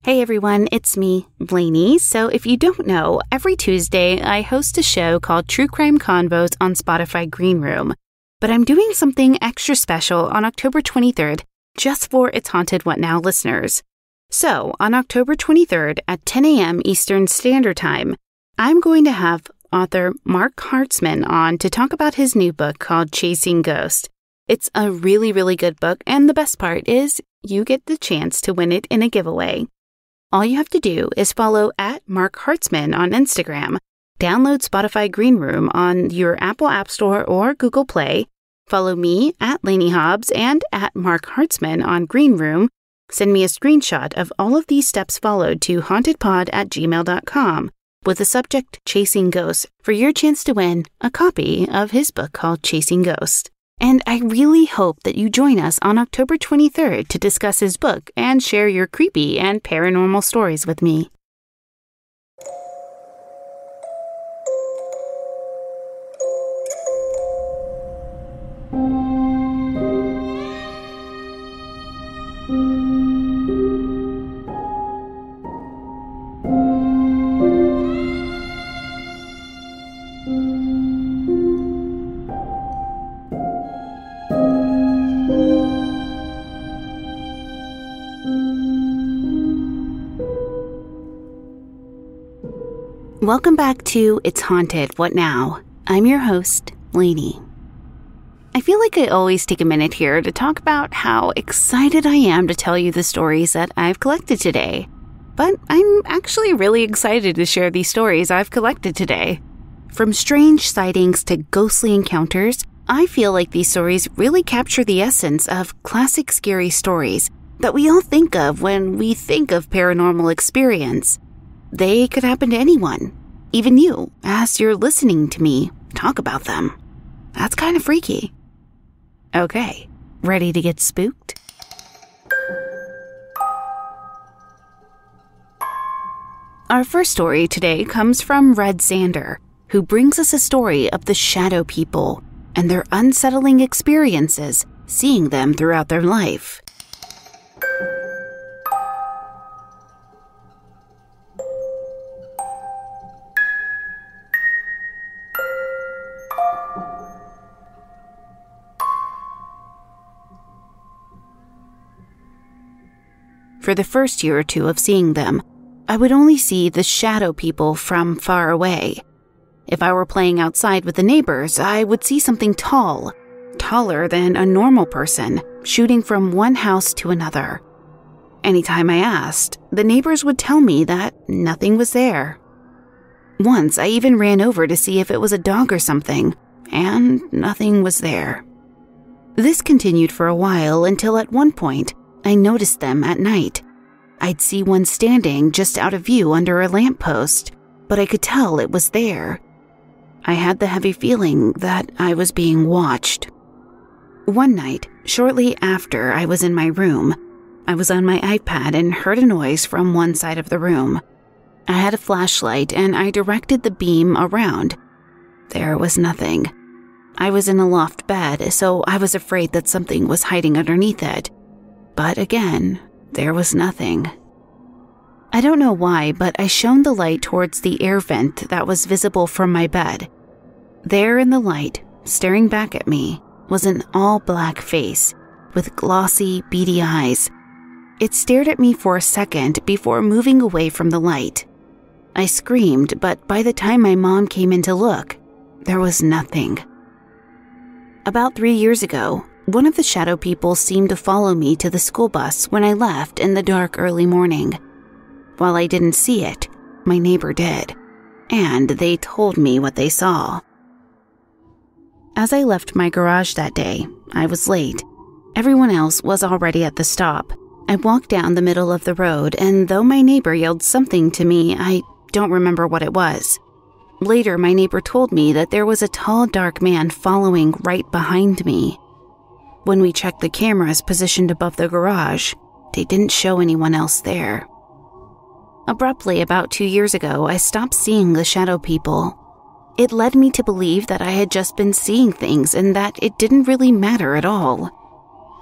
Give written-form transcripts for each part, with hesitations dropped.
Hey everyone, it's me, Blaney. So if you don't know, every Tuesday I host a show called True Crime Convos on Spotify Green Room. But I'm doing something extra special on October 23rd, just for It's Haunted What Now listeners. So on October 23rd at 10 a.m. Eastern Standard Time, I'm going to have author Mark Hartzman on to talk about his new book called Chasing Ghosts. It's a really, really good book, and the best part is you get the chance to win it in a giveaway. All you have to do is follow at Mark Hartzman on Instagram, download Spotify Green Room on your Apple App Store or Google Play, follow me at Lainey Hobbs and at Mark Hartzman on Green Room, send me a screenshot of all of these steps followed to hauntedpod@gmail.com with the subject Chasing Ghosts for your chance to win a copy of his book called Chasing Ghosts. And I really hope that you join us on October 23rd to discuss his book and share your creepy and paranormal stories with me. Welcome back to It's Haunted, What Now? I'm your host, Lainey. I feel like I always take a minute here to talk about how excited I am to tell you the stories that I've collected today. But I'm actually really excited to share these stories I've collected today. From strange sightings to ghostly encounters, I feel like these stories really capture the essence of classic scary stories that we all think of when we think of paranormal experience. They could happen to anyone, even you, as you're listening to me talk about them. That's kind of freaky. Okay, ready to get spooked? Our first story today comes from Redzander, who brings us a story of the shadow people and their unsettling experiences seeing them throughout their life. For the first year or two of seeing them, I would only see the shadow people from far away. If I were playing outside with the neighbors, I would see something tall, taller than a normal person, shooting from one house to another. Anytime I asked, the neighbors would tell me that nothing was there. Once, I even ran over to see if it was a dog or something, and nothing was there. This continued for a while until at one point, I noticed them at night. I'd see one standing just out of view under a lamppost, but I could tell it was there. I had the heavy feeling that I was being watched. One night, shortly after I was in my room, I was on my iPad and heard a noise from one side of the room. I had a flashlight and I directed the beam around. There was nothing. I was in a loft bed, so I was afraid that something was hiding underneath it. But again, there was nothing. I don't know why, but I shone the light towards the air vent that was visible from my bed. There in the light, staring back at me, was an all-black face with glossy, beady eyes. It stared at me for a second before moving away from the light. I screamed, but by the time my mom came in to look, there was nothing. About 3 years ago, one of the shadow people seemed to follow me to the school bus when I left in the dark early morning. While I didn't see it, my neighbor did, and they told me what they saw. As I left my garage that day, I was late. Everyone else was already at the stop. I walked down the middle of the road, and though my neighbor yelled something to me, I don't remember what it was. Later, my neighbor told me that there was a tall, dark man following right behind me. When we checked the cameras positioned above the garage, they didn't show anyone else there. Abruptly, about 2 years ago, I stopped seeing the shadow people. It led me to believe that I had just been seeing things and that it didn't really matter at all.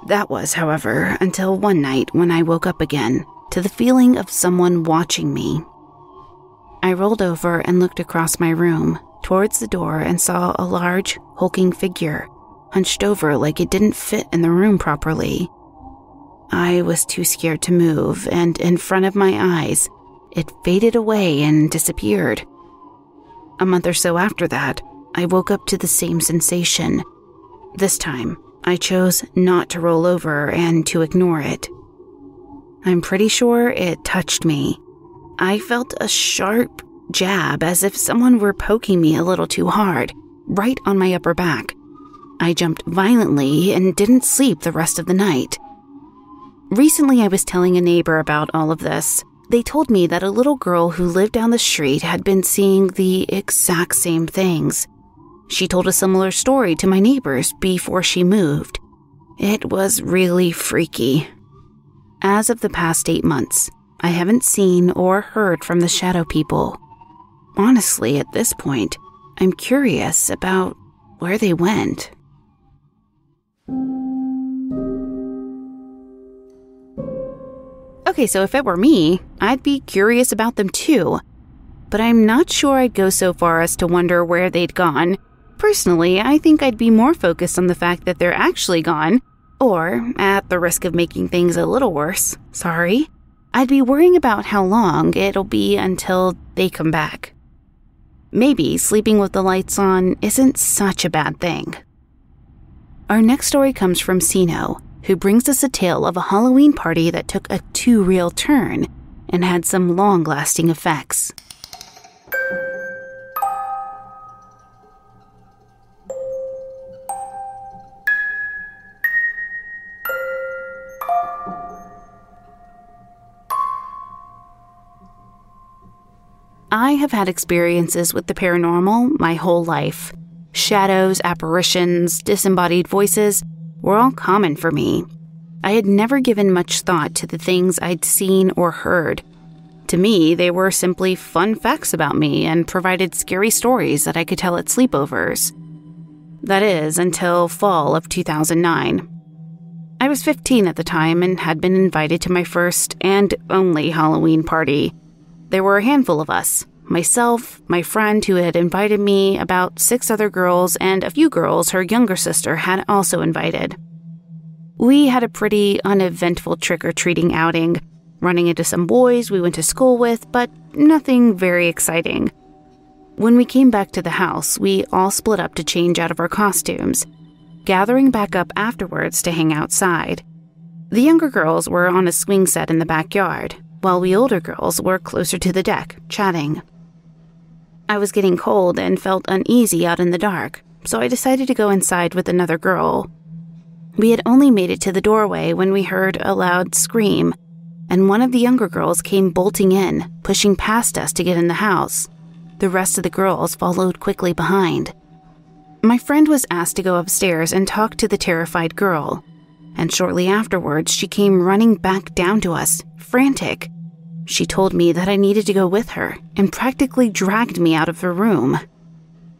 That was, however, until one night when I woke up again, to the feeling of someone watching me. I rolled over and looked across my room towards the door and saw a large, hulking figure hunched over like it didn't fit in the room properly. I was too scared to move, and in front of my eyes, it faded away and disappeared. A month or so after that, I woke up to the same sensation. This time, I chose not to roll over and to ignore it. I'm pretty sure it touched me. I felt a sharp jab as if someone were poking me a little too hard, right on my upper back. I jumped violently and didn't sleep the rest of the night. Recently, I was telling a neighbor about all of this. They told me that a little girl who lived down the street had been seeing the exact same things. She told a similar story to my neighbors before she moved. It was really freaky. As of the past 8 months, I haven't seen or heard from the shadow people. Honestly, at this point, I'm curious about where they went. Okay, so if it were me, I'd be curious about them too. But I'm not sure I'd go so far as to wonder where they'd gone. Personally, I think I'd be more focused on the fact that they're actually gone, or, at the risk of making things a little worse, I'd be worrying about how long it'll be until they come back. Maybe sleeping with the lights on isn't such a bad thing. Our next story comes from Sino, who brings us a tale of a Halloween party that took a too real turn and had some long-lasting effects. I have had experiences with the paranormal my whole life. Shadows, apparitions, disembodied voices were all common for me. I had never given much thought to the things I'd seen or heard. To me, they were simply fun facts about me and provided scary stories that I could tell at sleepovers. That is, until fall of 2009. I was 15 at the time and had been invited to my first and only Halloween party. There were a handful of us. Myself, my friend who had invited me, about 6 other girls, and a few girls her younger sister had also invited. We had a pretty uneventful trick-or-treating outing, running into some boys we went to school with, but nothing very exciting. When we came back to the house, we all split up to change out of our costumes, gathering back up afterwards to hang outside. The younger girls were on a swing set in the backyard, while we older girls were closer to the deck, chatting. I was getting cold and felt uneasy out in the dark, so I decided to go inside with another girl. We had only made it to the doorway when we heard a loud scream, and one of the younger girls came bolting in, pushing past us to get in the house. The rest of the girls followed quickly behind. My friend was asked to go upstairs and talk to the terrified girl, and shortly afterwards she came running back down to us, frantic. She told me that I needed to go with her and practically dragged me out of the room.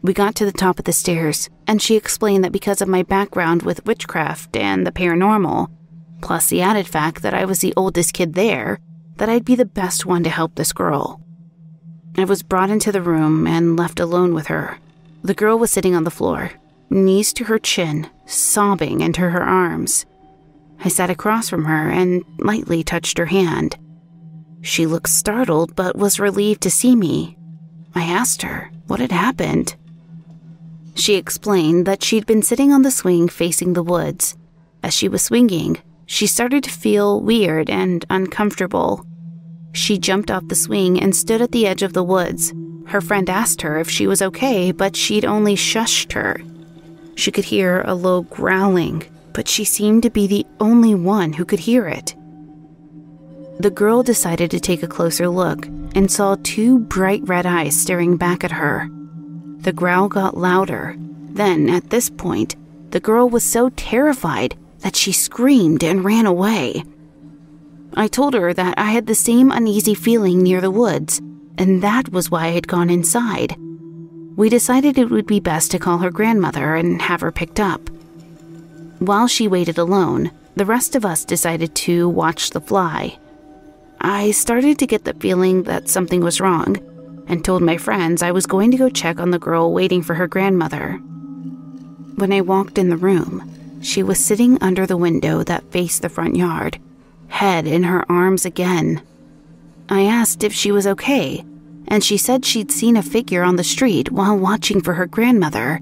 We got to the top of the stairs, and she explained that because of my background with witchcraft and the paranormal, plus the added fact that I was the oldest kid there, that I'd be the best one to help this girl. I was brought into the room and left alone with her. The girl was sitting on the floor, knees to her chin, sobbing into her arms. I sat across from her and lightly touched her hand. She looked startled but was relieved to see me. I asked her what had happened. She explained that she'd been sitting on the swing facing the woods. As she was swinging, she started to feel weird and uncomfortable. She jumped off the swing and stood at the edge of the woods. Her friend asked her if she was okay, but she'd only shushed her. She could hear a low growling, but she seemed to be the only one who could hear it. The girl decided to take a closer look and saw 2 bright red eyes staring back at her. The growl got louder. Then, at this point, the girl was so terrified that she screamed and ran away. I told her that I had the same uneasy feeling near the woods, and that was why I had gone inside. We decided it would be best to call her grandmother and have her picked up. While she waited alone, the rest of us decided to watch the fly. I started to get the feeling that something was wrong and told my friends I was going to go check on the girl waiting for her grandmother. When I walked in the room, she was sitting under the window that faced the front yard, head in her arms again. I asked if she was okay, and she said she'd seen a figure on the street while watching for her grandmother,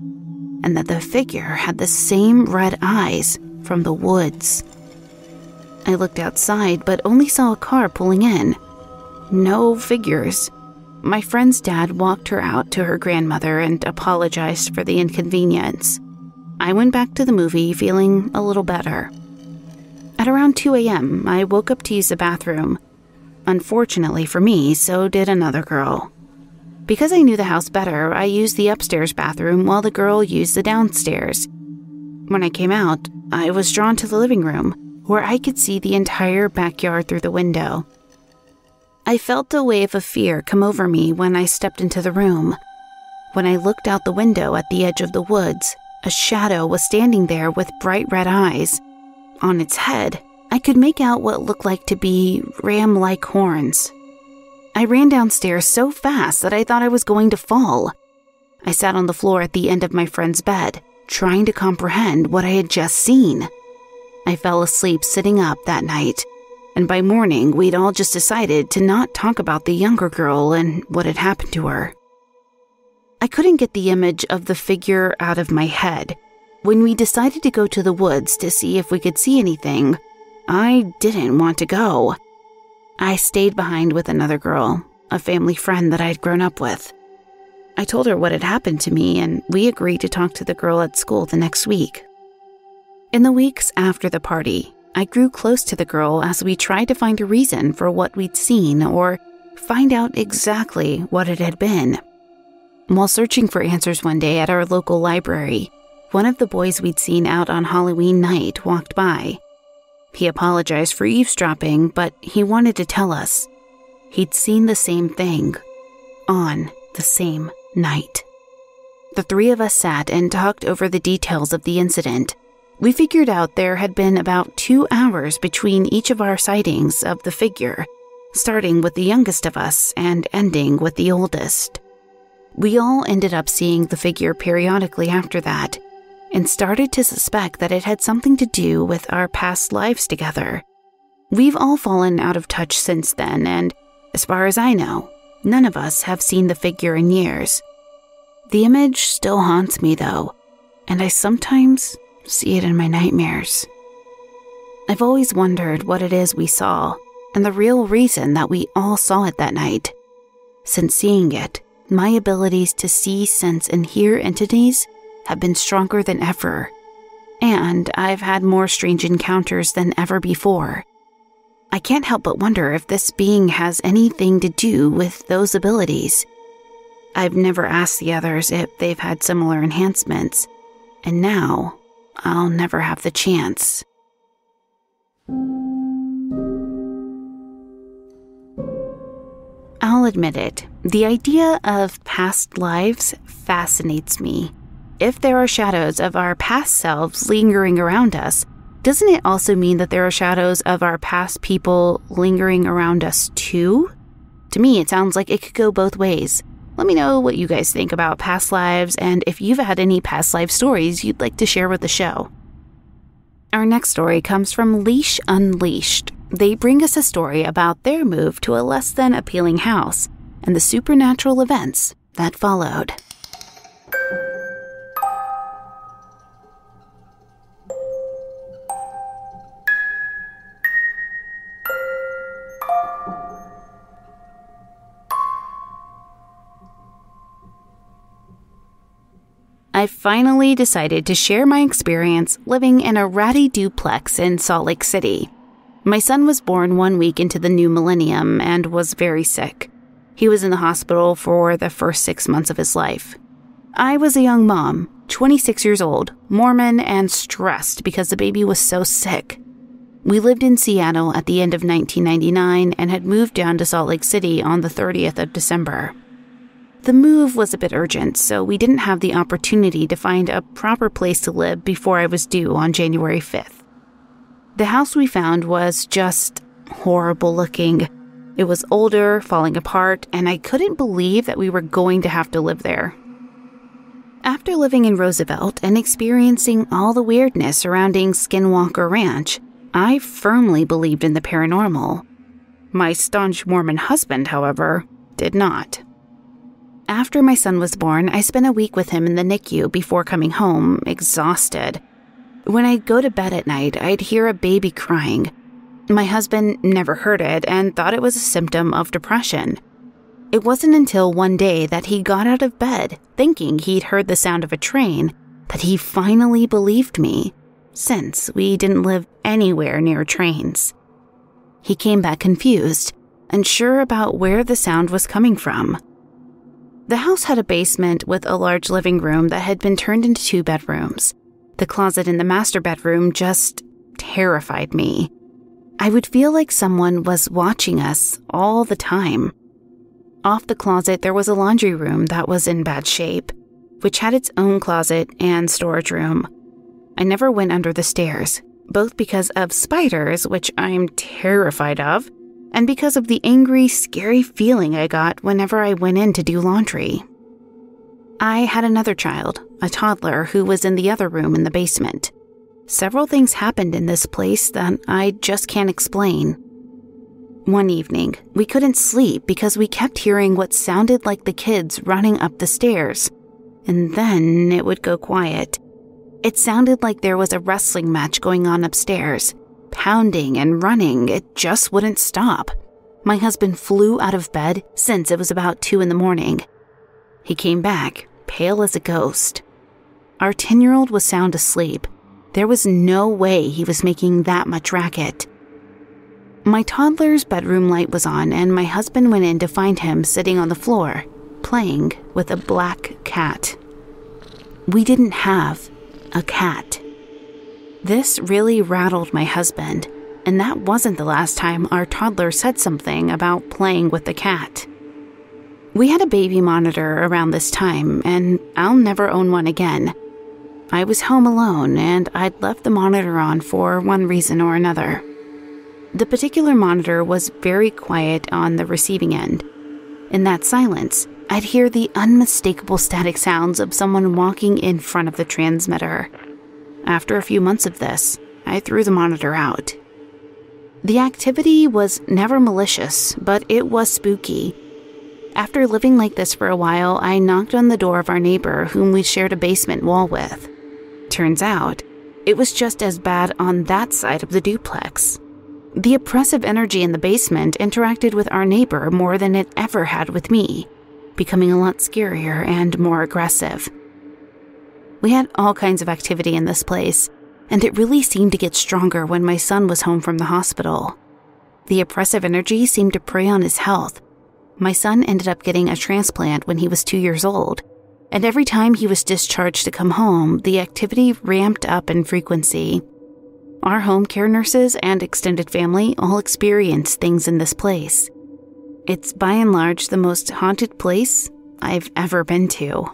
and that the figure had the same red eyes from the woods. I looked outside, but only saw a car pulling in. No figures. My friend's dad walked her out to her grandmother and apologized for the inconvenience. I went back to the movie feeling a little better. At around 2 a.m., I woke up to use the bathroom. Unfortunately for me, so did another girl. Because I knew the house better, I used the upstairs bathroom while the girl used the downstairs. When I came out, I was drawn to the living room, where I could see the entire backyard through the window. I felt a wave of fear come over me when I stepped into the room. When I looked out the window at the edge of the woods, a shadow was standing there with bright red eyes. On its head, I could make out what looked like to be ram-like horns. I ran downstairs so fast that I thought I was going to fall. I sat on the floor at the end of my friend's bed, trying to comprehend what I had just seen. I fell asleep sitting up that night, and by morning we'd all just decided to not talk about the younger girl and what had happened to her. I couldn't get the image of the figure out of my head. When we decided to go to the woods to see if we could see anything, I didn't want to go. I stayed behind with another girl, a family friend that I'd grown up with. I told her what had happened to me, and we agreed to talk to the girl at school the next week. In the weeks after the party, I grew close to the girl as we tried to find a reason for what we'd seen or find out exactly what it had been. While searching for answers one day at our local library, one of the boys we'd seen out on Halloween night walked by. He apologized for eavesdropping, but he wanted to tell us he'd seen the same thing on the same night. The three of us sat and talked over the details of the incident. We figured out there had been about 2 hours between each of our sightings of the figure, starting with the youngest of us and ending with the oldest. We all ended up seeing the figure periodically after that, and started to suspect that it had something to do with our past lives together. We've all fallen out of touch since then, and as far as I know, none of us have seen the figure in years. The image still haunts me though, and I sometimes see it in my nightmares. I've always wondered what it is we saw, and the real reason that we all saw it that night. Since seeing it, my abilities to see, sense, and hear entities have been stronger than ever, and I've had more strange encounters than ever before. I can't help but wonder if this being has anything to do with those abilities. I've never asked the others if they've had similar enhancements, and now I'll never have the chance. I'll admit it, the idea of past lives fascinates me. If there are shadows of our past selves lingering around us, doesn't it also mean that there are shadows of our past people lingering around us too? To me, it sounds like it could go both ways. Let me know what you guys think about past lives and if you've had any past life stories you'd like to share with the show. Our next story comes from Leash Unleashed. They bring us a story about their move to a less than appealing house and the supernatural events that followed. I finally decided to share my experience living in a ratty duplex in Salt Lake City. My son was born 1 week into the new millennium and was very sick. He was in the hospital for the first 6 months of his life. I was a young mom, 26 years old, Mormon, and stressed because the baby was so sick. We lived in Seattle at the end of 1999 and had moved down to Salt Lake City on the 30th of December. The move was a bit urgent, so we didn't have the opportunity to find a proper place to live before I was due on January 5th. The house we found was just horrible looking. It was older, falling apart, and I couldn't believe that we were going to have to live there. After living in Roosevelt and experiencing all the weirdness surrounding Skinwalker Ranch, I firmly believed in the paranormal. My staunch Mormon husband, however, did not. After my son was born, I spent a week with him in the NICU before coming home, exhausted. When I'd go to bed at night, I'd hear a baby crying. My husband never heard it and thought it was a symptom of depression. It wasn't until one day that he got out of bed, thinking he'd heard the sound of a train, that he finally believed me, since we didn't live anywhere near trains. He came back confused, unsure about where the sound was coming from. The house had a basement with a large living room that had been turned into 2 bedrooms. The closet in the master bedroom just terrified me. I would feel like someone was watching us all the time. Off the closet, there was a laundry room that was in bad shape, which had its own closet and storage room. I never went under the stairs, both because of spiders, which I'm terrified of, and because of the angry, scary feeling I got whenever I went in to do laundry. I had another child, a toddler, who was in the other room in the basement. Several things happened in this place that I just can't explain. One evening, we couldn't sleep because we kept hearing what sounded like the kids running up the stairs, and then it would go quiet. It sounded like there was a wrestling match going on upstairs, pounding and running. It just wouldn't stop. My husband flew out of bed since it was about 2 a.m. He came back, pale as a ghost. Our 10-year-old was sound asleep. There was no way he was making that much racket. My toddler's bedroom light was on, and my husband went in to find him sitting on the floor, playing with a black cat. We didn't have a cat. This really rattled my husband, and that wasn't the last time our toddler said something about playing with the cat. We had a baby monitor around this time, and I'll never own one again. I was home alone, and I'd left the monitor on for one reason or another. The particular monitor was very quiet on the receiving end. In that silence, I'd hear the unmistakable static sounds of someone walking in front of the transmitter. After a few months of this, I threw the monitor out. The activity was never malicious, but it was spooky. After living like this for a while, I knocked on the door of our neighbor whom we shared a basement wall with. Turns out, it was just as bad on that side of the duplex. The oppressive energy in the basement interacted with our neighbor more than it ever had with me, becoming a lot scarier and more aggressive. We had all kinds of activity in this place, and it really seemed to get stronger when my son was home from the hospital. The oppressive energy seemed to prey on his health. My son ended up getting a transplant when he was 2 years old, and every time he was discharged to come home, the activity ramped up in frequency. Our home care nurses and extended family all experience things in this place. It's by and large the most haunted place I've ever been to.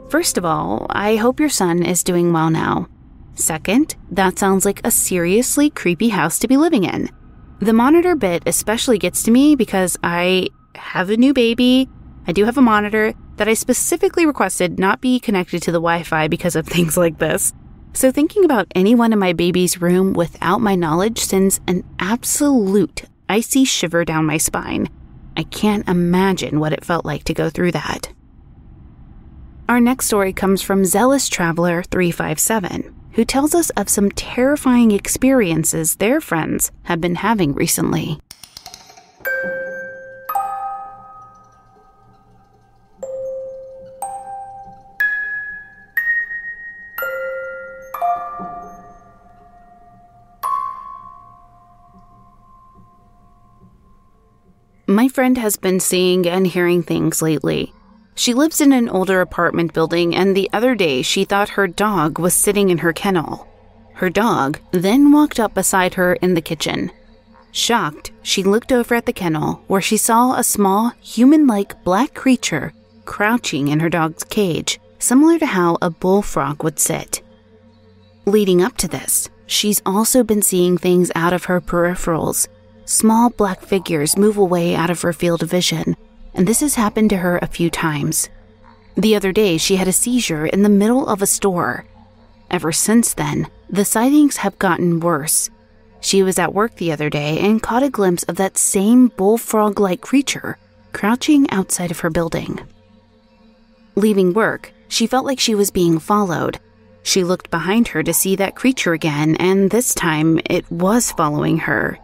First of all, I hope your son is doing well now. Second, that sounds like a seriously creepy house to be living in. The monitor bit especially gets to me because I have a new baby. I do have a monitor that I specifically requested not be connected to the Wi-Fi because of things like this. So thinking about anyone in my baby's room without my knowledge sends an absolute icy shiver down my spine. I can't imagine what it felt like to go through that. Our next story comes from Zealous Traveler 357, who tells us of some terrifying experiences their friends have been having recently. My friend has been seeing and hearing things lately. She lives in an older apartment building, and the other day she thought her dog was sitting in her kennel. Her dog then walked up beside her in the kitchen. Shocked, she looked over at the kennel, where she saw a small, human-like black creature crouching in her dog's cage, similar to how a bullfrog would sit. Leading up to this, she's also been seeing things out of her peripherals. Small black figures move away out of her field of vision, and this has happened to her a few times. The other day, she had a seizure in the middle of a store. Ever since then, the sightings have gotten worse. She was at work the other day and caught a glimpse of that same bullfrog-like creature crouching outside of her building. Leaving work, she felt like she was being followed. She looked behind her to see that creature again, and this time it was following her.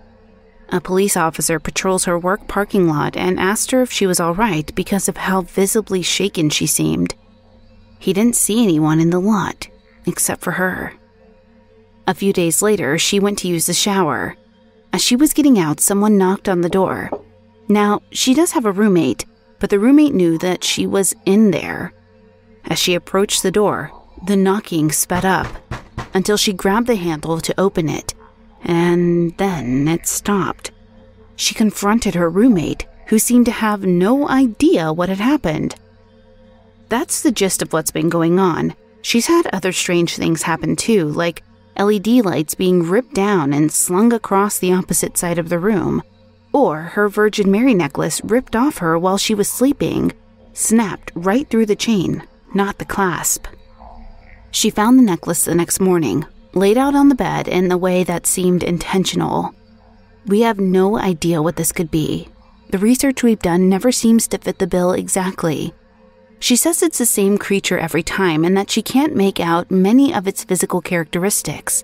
A police officer patrols her work parking lot and asked her if she was all right because of how visibly shaken she seemed. He didn't see anyone in the lot, except for her. A few days later, she went to use the shower. As she was getting out, someone knocked on the door. Now, she does have a roommate, but the roommate knew that she was in there. As she approached the door, the knocking sped up until she grabbed the handle to open it, and then it stopped. She confronted her roommate, who seemed to have no idea what had happened. That's the gist of what's been going on. She's had other strange things happen too, like LED lights being ripped down and slung across the opposite side of the room, or her Virgin Mary necklace ripped off her while she was sleeping, snapped right through the chain, not the clasp. She found the necklace the next morning, laid out on the bed in a way that seemed intentional. We have no idea what this could be. The research we've done never seems to fit the bill exactly. She says it's the same creature every time and that she can't make out many of its physical characteristics.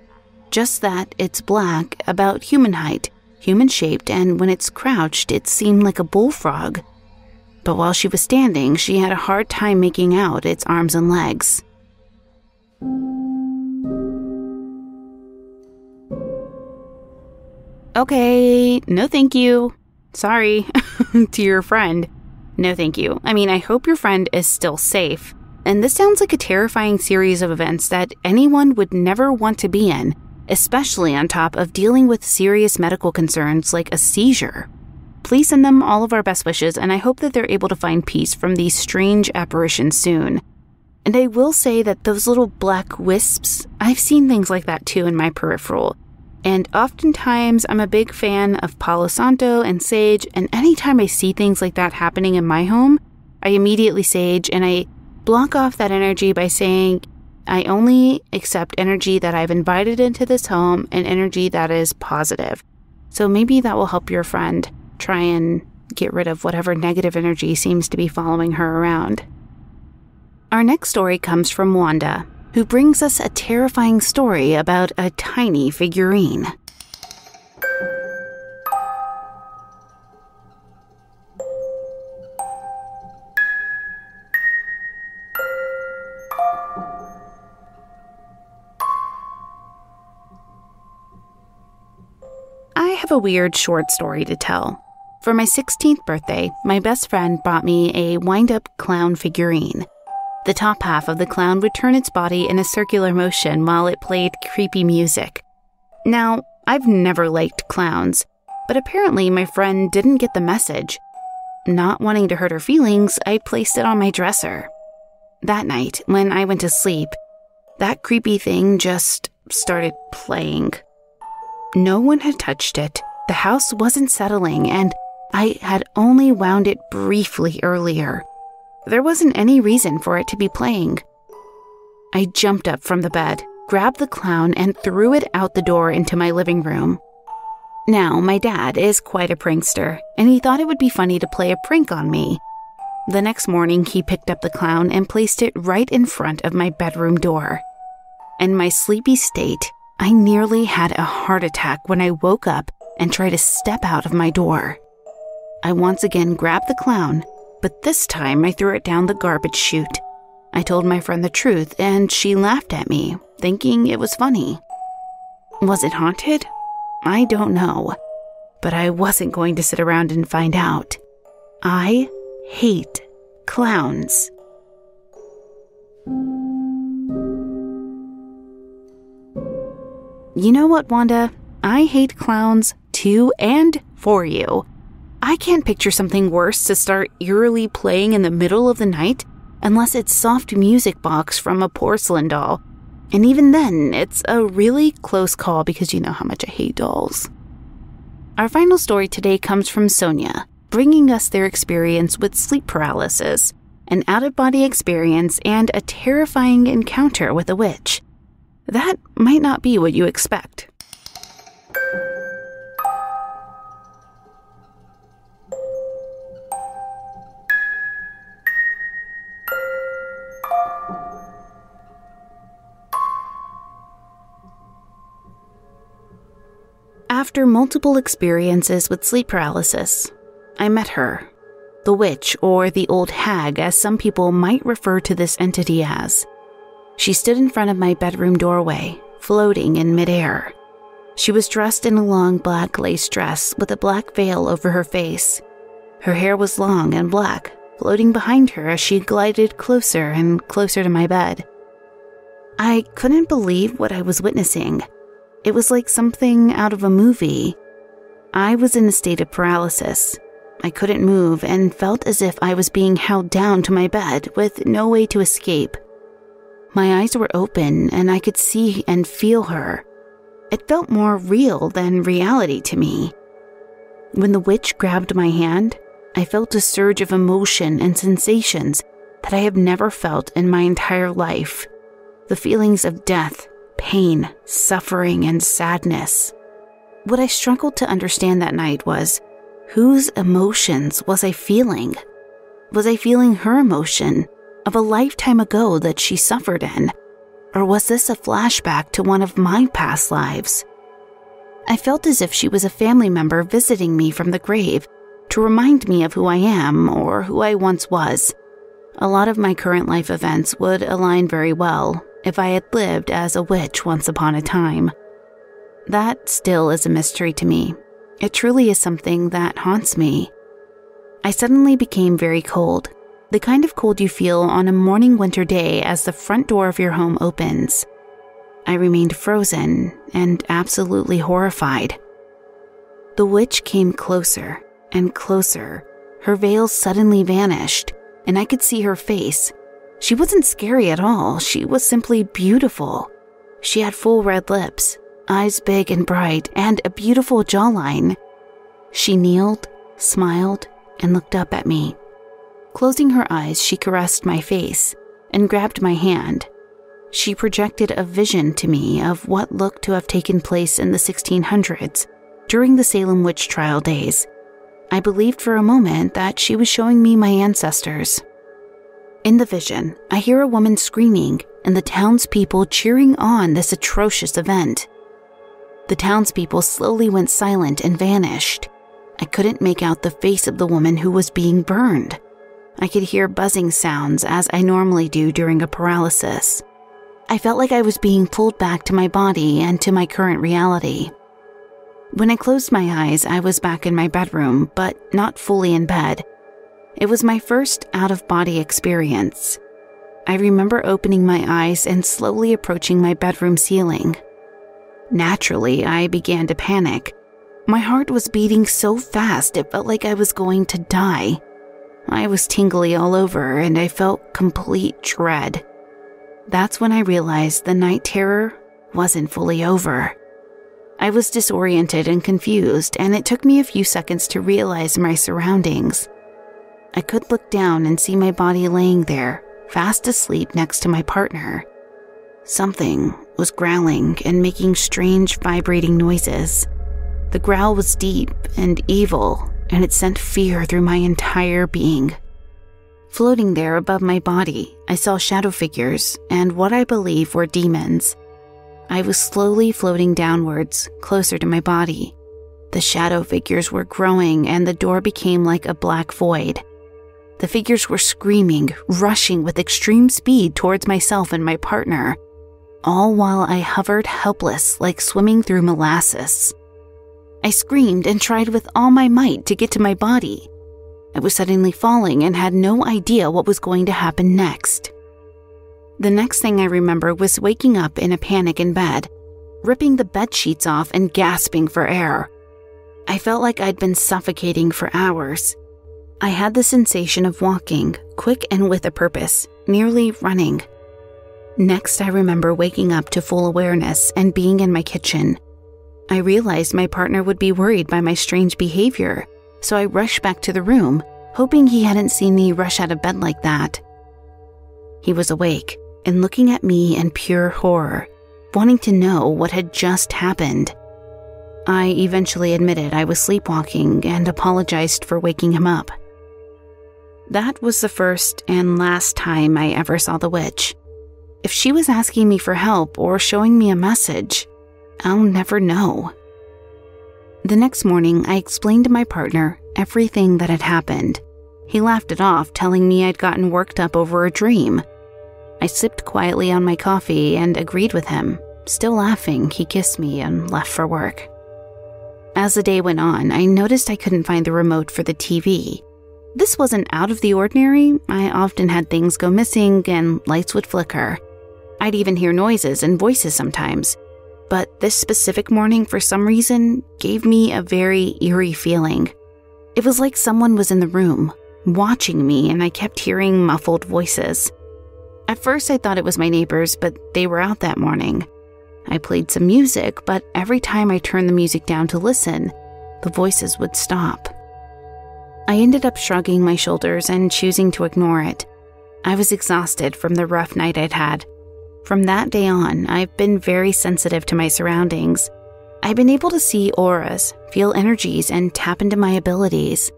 Just that it's black, about human height, human-shaped, and when it's crouched, it seemed like a bullfrog. But while she was standing, she had a hard time making out its arms and legs. Okay, no thank you. Sorry, to your friend. No thank you. I mean, I hope your friend is still safe. And this sounds like a terrifying series of events that anyone would never want to be in, especially on top of dealing with serious medical concerns like a seizure. Please send them all of our best wishes, and I hope that they're able to find peace from these strange apparitions soon. And I will say that those little black wisps, I've seen things like that too in my peripheral. And oftentimes, I'm a big fan of Palo Santo and sage, and anytime I see things like that happening in my home, I immediately sage and I block off that energy by saying, I only accept energy that I've invited into this home and energy that is positive. So maybe that will help your friend try and get rid of whatever negative energy seems to be following her around. Our next story comes from Wanda, who brings us a terrifying story about a tiny figurine. I have a weird short story to tell. For my 16th birthday, my best friend bought me a wind-up clown figurine. The top half of the clown would turn its body in a circular motion while it played creepy music. Now, I've never liked clowns, but apparently my friend didn't get the message. Not wanting to hurt her feelings, I placed it on my dresser. That night, when I went to sleep, that creepy thing just started playing. No one had touched it, the house wasn't settling, and I had only wound it briefly earlier. There wasn't any reason for it to be playing. I jumped up from the bed, grabbed the clown, and threw it out the door into my living room. Now, my dad is quite a prankster, and he thought it would be funny to play a prank on me. The next morning, he picked up the clown and placed it right in front of my bedroom door. In my sleepy state, I nearly had a heart attack when I woke up and tried to step out of my door. I once again grabbed the clown, but this time I threw it down the garbage chute. I told my friend the truth, and she laughed at me, thinking it was funny. Was it haunted? I don't know, but I wasn't going to sit around and find out. I hate Clowns. You know what, Wanda? I hate clowns to and for you. I can't picture something worse to start eerily playing in the middle of the night unless it's soft music box from a porcelain doll. And even then, it's a really close call because you know how much I hate dolls. Our final story today comes from Sonia, bringing us their experience with sleep paralysis, an out-of-body experience, and a terrifying encounter with a witch. That might not be what you expect. After multiple experiences with sleep paralysis, I met her, the witch, or the old hag, as some people might refer to this entity as. She stood in front of my bedroom doorway, floating in midair. She was dressed in a long black lace dress with a black veil over her face. Her hair was long and black, floating behind her as she glided closer and closer to my bed. I couldn't believe what I was witnessing. It was like something out of a movie. I was in a state of paralysis. I couldn't move and felt as if I was being held down to my bed with no way to escape. My eyes were open and I could see and feel her. It felt more real than reality to me. When the witch grabbed my hand, I felt a surge of emotion and sensations that I have never felt in my entire life. The feelings of death, pain, suffering, and sadness. What I struggled to understand that night was, whose emotions was I feeling? Was I feeling her emotion of a lifetime ago that she suffered in? Or was this a flashback to one of my past lives? I felt as if she was a family member visiting me from the grave to remind me of who I am or who I once was. A lot of my current life events would align very well if I had lived as a witch once upon a time. That still is a mystery to me. It truly is something that haunts me. I suddenly became very cold, the kind of cold you feel on a morning winter day as the front door of your home opens. I remained frozen and absolutely horrified. The witch came closer and closer. Her veil suddenly vanished, and I could see her face. She wasn't scary at all. She was simply beautiful. She had full red lips, eyes big and bright, and a beautiful jawline. She kneeled, smiled, and looked up at me. Closing her eyes, she caressed my face and grabbed my hand. She projected a vision to me of what looked to have taken place in the 1600s during the Salem witch trial days. I believed for a moment that she was showing me my ancestors. In the vision, I hear a woman screaming and the townspeople cheering on this atrocious event. The townspeople slowly went silent and vanished. I couldn't make out the face of the woman who was being burned. I could hear buzzing sounds as I normally do during a paralysis. I felt like I was being pulled back to my body and to my current reality. When I closed my eyes, I was back in my bedroom, but not fully in bed. It was my first out-of-body experience. I remember opening my eyes and slowly approaching my bedroom ceiling. Naturally, I began to panic. My heart was beating so fast it felt like I was going to die. I was tingly all over and I felt complete dread. That's when I realized the night terror wasn't fully over. I was disoriented and confused, and it took me a few seconds to realize my surroundings. I could look down and see my body laying there, fast asleep next to my partner. Something was growling and making strange vibrating noises. The growl was deep and evil, and it sent fear through my entire being. Floating there above my body, I saw shadow figures and what I believe were demons. I was slowly floating downwards, closer to my body. The shadow figures were growing and the door became like a black void. The figures were screaming, rushing with extreme speed towards myself and my partner, all while I hovered helpless like swimming through molasses. I screamed and tried with all my might to get to my body. I was suddenly falling and had no idea what was going to happen next. The next thing I remember was waking up in a panic in bed, ripping the bed sheets off and gasping for air. I felt like I'd been suffocating for hours. I had the sensation of walking, quick and with a purpose, nearly running. Next, I remember waking up to full awareness and being in my kitchen. I realized my partner would be worried by my strange behavior, so I rushed back to the room, hoping he hadn't seen me rush out of bed like that. He was awake and looking at me in pure horror, wanting to know what had just happened. I eventually admitted I was sleepwalking and apologized for waking him up. That was the first and last time I ever saw the witch. If she was asking me for help or showing me a message, I'll never know. The next morning, I explained to my partner everything that had happened. He laughed it off, telling me I'd gotten worked up over a dream. I sipped quietly on my coffee and agreed with him. Still laughing, he kissed me and left for work. As the day went on, I noticed I couldn't find the remote for the TV. This wasn't out of the ordinary. I often had things go missing and lights would flicker. I'd even hear noises and voices sometimes. But this specific morning, for some reason, gave me a very eerie feeling. It was like someone was in the room, watching me, and I kept hearing muffled voices. At first, I thought it was my neighbors, but they were out that morning. I played some music, but every time I turned the music down to listen, the voices would stop. I ended up shrugging my shoulders and choosing to ignore it. I was exhausted from the rough night I'd had. From that day on, I've been very sensitive to my surroundings. I've been able to see auras, feel energies, and tap into my abilities.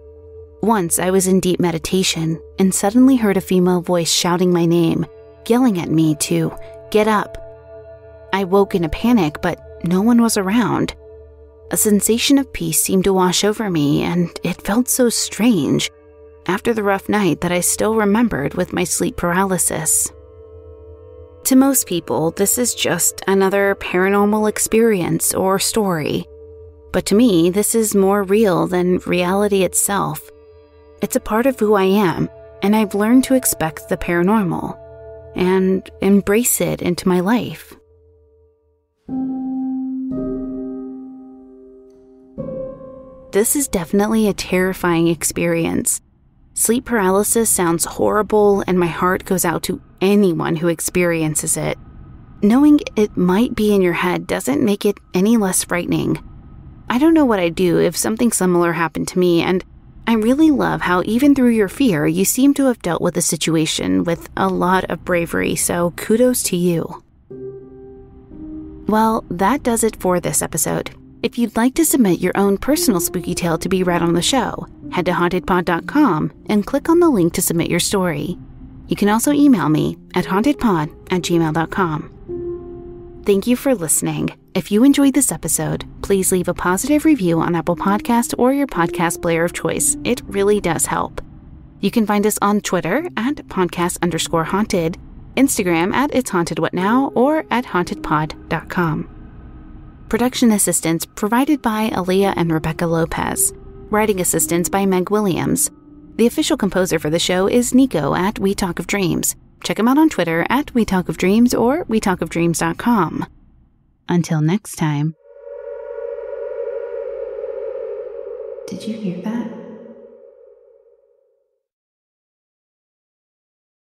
Once I was in deep meditation and suddenly heard a female voice shouting my name, yelling at me to get up. I woke in a panic, but no one was around. A sensation of peace seemed to wash over me, and it felt so strange after the rough night that I still remembered with my sleep paralysis. To most people, this is just another paranormal experience or story. But to me, this is more real than reality itself. It's a part of who I am, and I've learned to expect the paranormal and embrace it into my life. This is definitely a terrifying experience. Sleep paralysis sounds horrible, and my heart goes out to anyone who experiences it. Knowing it might be in your head doesn't make it any less frightening. I don't know what I'd do if something similar happened to me, and I really love how even through your fear, you seem to have dealt with the situation with a lot of bravery, so kudos to you. Well, that does it for this episode. If you'd like to submit your own personal spooky tale to be read on the show, head to hauntedpod.com and click on the link to submit your story. You can also email me at hauntedpod@gmail.com. Thank you for listening. If you enjoyed this episode, please leave a positive review on Apple Podcasts or your podcast player of choice. It really does help. You can find us on Twitter at podcast_haunted, Instagram at It's Haunted What Now, or at hauntedpod.com. Production assistance provided by Aaliyah and Rebecca Lopez. Writing assistance by Meg Williams. The official composer for the show is Nico at We Talk of Dreams. Check him out on Twitter at We Talk of Dreams or wetalkofdreams.com. Until next time. Did you hear that?